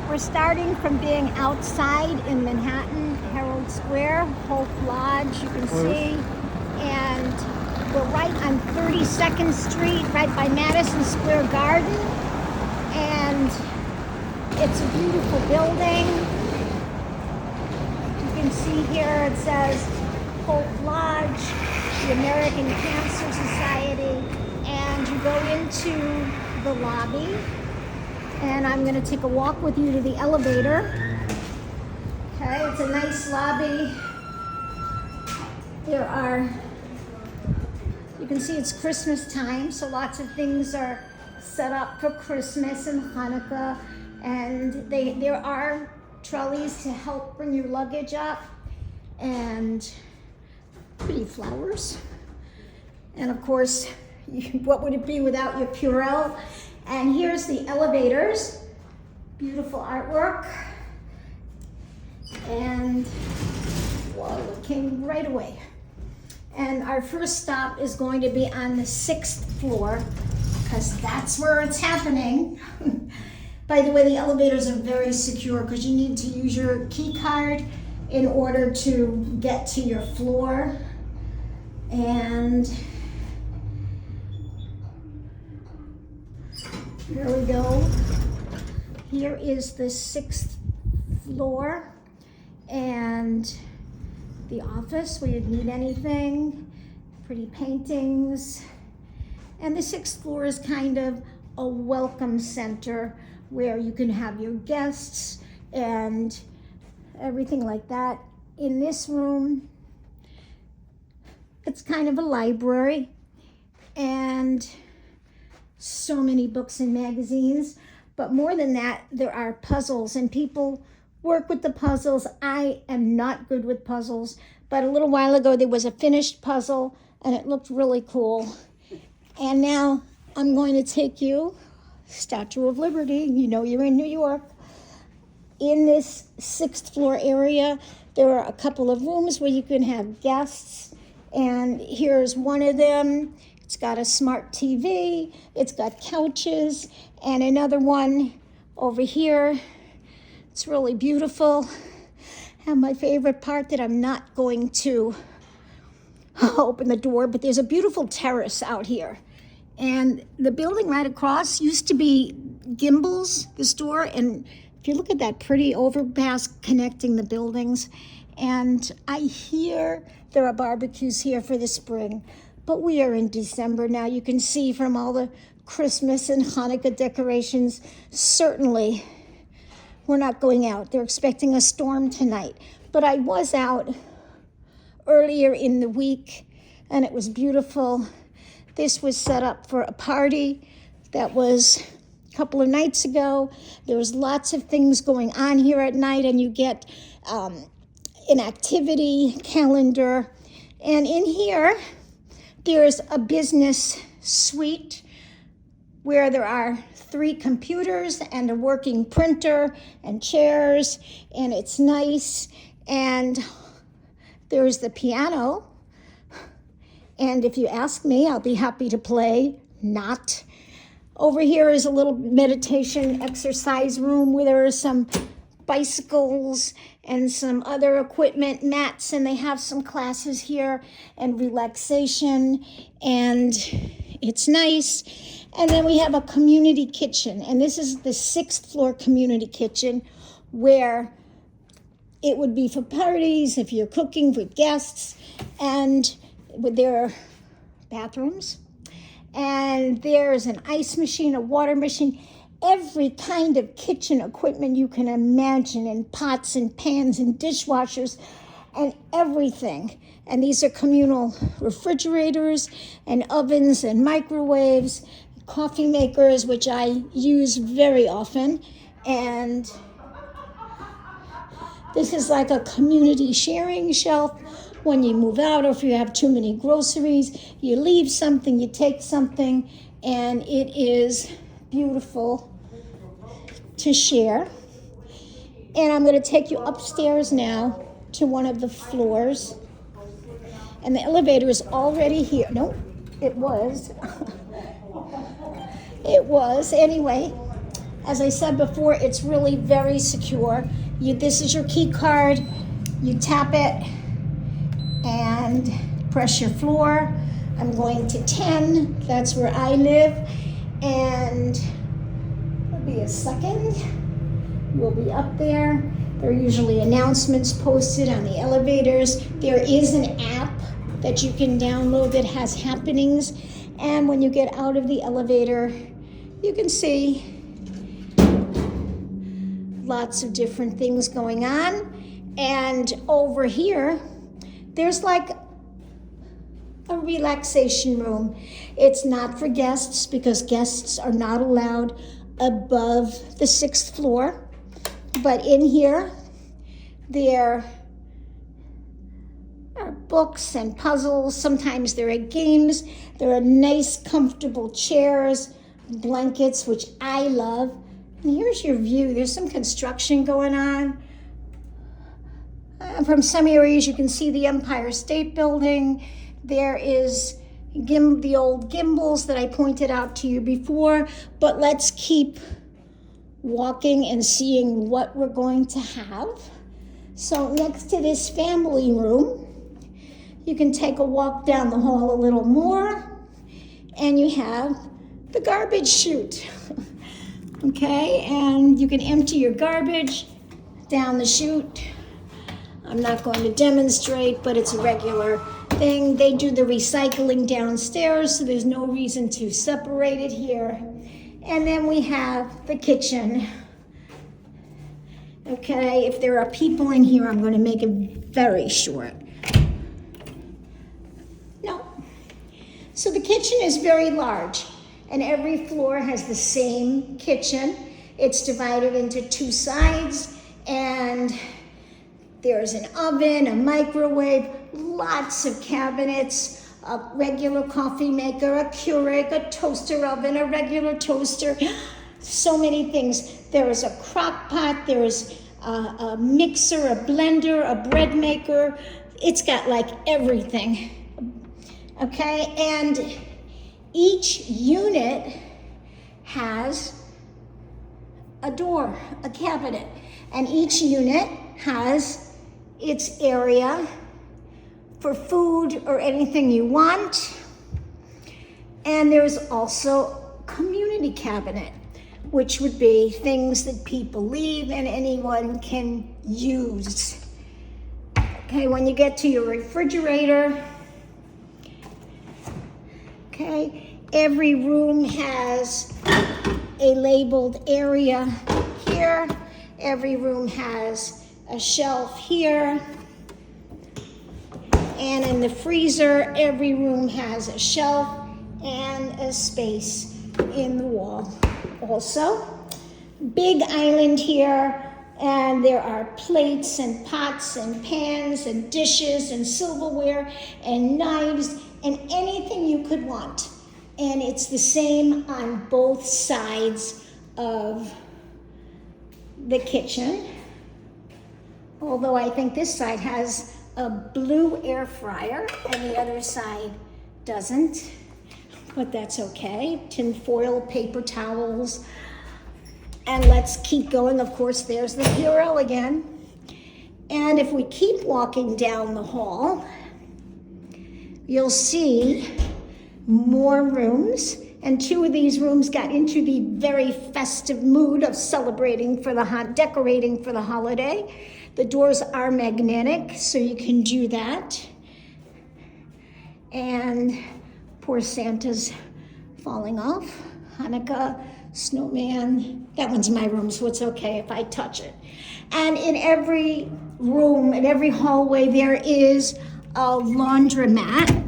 We're starting from being outside in Manhattan, Herald Square, Hope Lodge, you can see. And we're right on 32nd Street, right by Madison Square Garden. And it's a beautiful building. You can see here it says Hope Lodge, the American Cancer Society. And you go into the lobby. And I'm going to take a walk with you to the elevator. Okay, it's a nice lobby. You can see it's Christmas time, so lots of things are set up for Christmas and Hanukkah. And there are trolleys to help bring your luggage up, and pretty flowers. And of course, what would it be without your Purell? And here's the elevators, beautiful artwork. And whoa, it came right away. And our first stop is going to be on the 6th floor, because that's where it's happening. By the way, the elevators are very secure because you need to use your key card in order to get to your floor. And here we go. Here is the 6th floor and the office where you'd need anything, pretty paintings. And the 6th floor is kind of a welcome center where you can have your guests and everything like that. In this room, it's kind of a library, and so many books and magazines. But more than that, there are puzzles, and people work with the puzzles. I am not good with puzzles, but a little while ago there was a finished puzzle and it looked really cool. And now I'm going to take you, Statue of Liberty, you know you're in New York. In this 6th floor area, there are a couple of rooms where you can have guests, and here's one of them. It's got a smart TV, it's got couches, and another one over here. It's really beautiful. And my favorite part that I'm not going to open the door, but there's a beautiful terrace out here. And the building right across used to be Gimbel's, the store. And if you look at that pretty overpass connecting the buildings, and I hear there are barbecues here for the spring. But we are in December now. You can see from all the Christmas and Hanukkah decorations, certainly we're not going out. They're expecting a storm tonight. But I was out earlier in the week, and it was beautiful. This was set up for a party that was a couple of nights ago. There was lots of things going on here at night, and you get an activity calendar. And in here, there's a business suite where there are 3 computers and a working printer and chairs, and it's nice. And there's the piano. And if you ask me, I'll be happy to play. Not. Over here is a little meditation exercise room where there are some bicycles and some other equipment, mats, and they have some classes here and relaxation, and it's nice. And then we have a community kitchen, and this is the 6th floor community kitchen where it would be for parties, if you're cooking for guests, and there are bathrooms, and there's an ice machine, a water machine, every kind of kitchen equipment you can imagine, and pots and pans and dishwashers and everything. And these are communal refrigerators and ovens and microwaves, coffee makers, which I use very often. And this is like a community sharing shelf. When you move out, or if you have too many groceries, you leave something, you take something, and it is beautiful to share. And I'm going to take you upstairs now to one of the floors. And the elevator is already here. No, it was. It was. Anyway, As I said before, it's really very secure. This is your key card. You tap it and press your floor. I'm going to 10. That's where I live. And it'll be a second. We'll be up there. There are usually announcements posted on the elevators. There is an app that you can download that has happenings. And when you get out of the elevator, you can see lots of different things going on. And over here, there's like a relaxation room. It's not for guests because guests are not allowed above the 6th floor. But in here, there are books and puzzles. Sometimes there are games. There are nice, comfortable chairs, blankets, which I love. And here's your view. There's some construction going on. From some areas, you can see the Empire State Building. There is the old gimbals that I pointed out to you before. But let's keep walking and seeing what we're going to have. So next to this family room, you can take a walk down the hall a little more, and you have the garbage chute. Okay, and you can empty your garbage down the chute. I'm not going to demonstrate, but it's a regular thing. They do the recycling downstairs, so there's no reason to separate it here. And then we have the kitchen. Okay, if there are people in here, I'm going to make it very short. No. So the kitchen is very large, and every floor has the same kitchen. It's divided into 2 sides, and there's an oven, a microwave, lots of cabinets, a regular coffee maker, a Keurig, a toaster oven, a regular toaster, so many things. There is a crock pot, there is a mixer, a blender, a bread maker. It's got like everything, okay? And each unit has a door, a cabinet, and each unit has its area for food or anything you want. And there's also a community cabinet, which would be things that people leave and anyone can use. Okay, when you get to your refrigerator, okay, every room has a labeled area here. Every room has a shelf here. And in the freezer, every room has a shelf and a space in the wall. Also, big island here, and there are plates and pots and pans and dishes and silverware and knives and anything you could want. And it's the same on both sides of the kitchen. Although I think this side has a blue air fryer and the other side doesn't, but that's okay. Tin foil, paper towels, and let's keep going. Of course, there's the bureau again. And if we keep walking down the hall, you'll see more rooms, and 2 of these rooms got into the very festive mood of celebrating for decorating for the holiday. The doors are magnetic, so you can do that. And poor Santa's falling off. Hanukkah, snowman. That one's my room, so it's okay if I touch it. And in every room, in every hallway, there is a laundromat.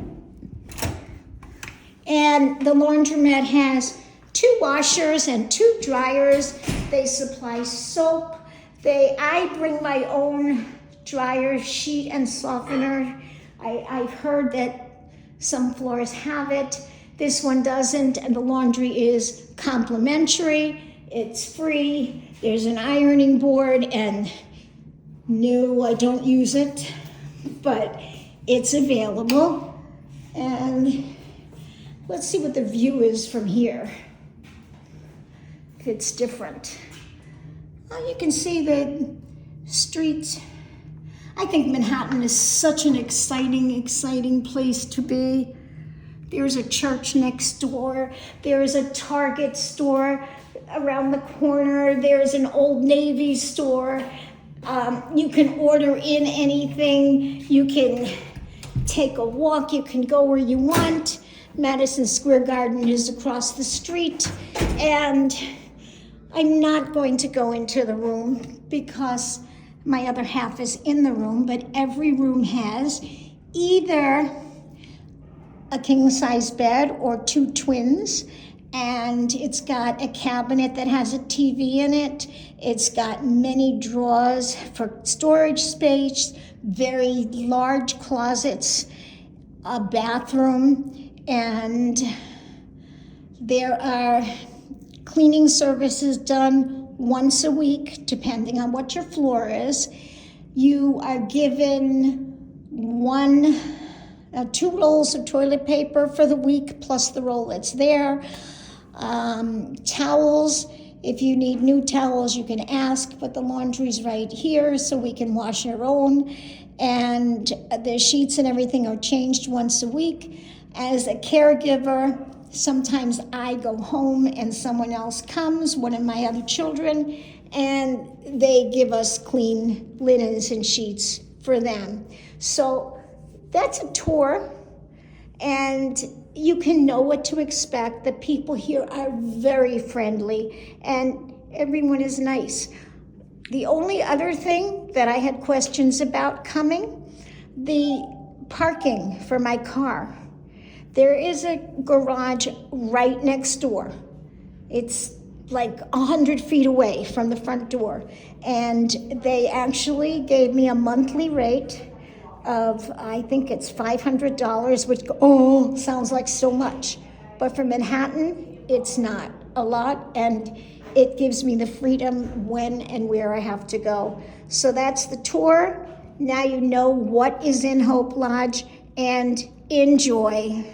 And the laundromat has 2 washers and 2 dryers. They supply soap. I bring my own dryer sheet and softener. I've heard that some floors have it. This one doesn't, and the laundry is complimentary. It's free. There's an ironing board, and no, I don't use it, but it's available. And let's see what the view is from here. it's different. Well, you can see the streets. I think Manhattan is such an exciting place to be. There's a church next door. There's a Target store around the corner. There's an Old Navy store. You can order in anything. You can take a walk. You can go where you want. Madison Square Garden is across the street. And I'm not going to go into the room because my other half is in the room, but every room has either a king-size bed or 2 twins, and it's got a cabinet that has a TV in it. It's got many drawers for storage space, very large closets, a bathroom, and there are cleaning services done once a week, depending on what your floor is. You are given 2 rolls of toilet paper for the week, plus the roll that's there. Towels, if you need new towels, you can ask, but the laundry's right here, so we can wash our own. And the sheets and everything are changed once a week. As a caregiver, sometimes I go home and someone else comes, one of my other children, and they give us clean linens and sheets for them. So that's a tour, and you can know what to expect. The people here are very friendly, and everyone is nice. The only other thing that I had questions about coming, the parking for my car. There is a garage right next door. It's like 100 feet away from the front door, and they actually gave me a monthly rate of, I think it's $500, which sounds like so much, but for Manhattan it's not a lot, and it gives me the freedom when and where I have to go. So that's the tour. Now you know what is in Hope Lodge, and enjoy.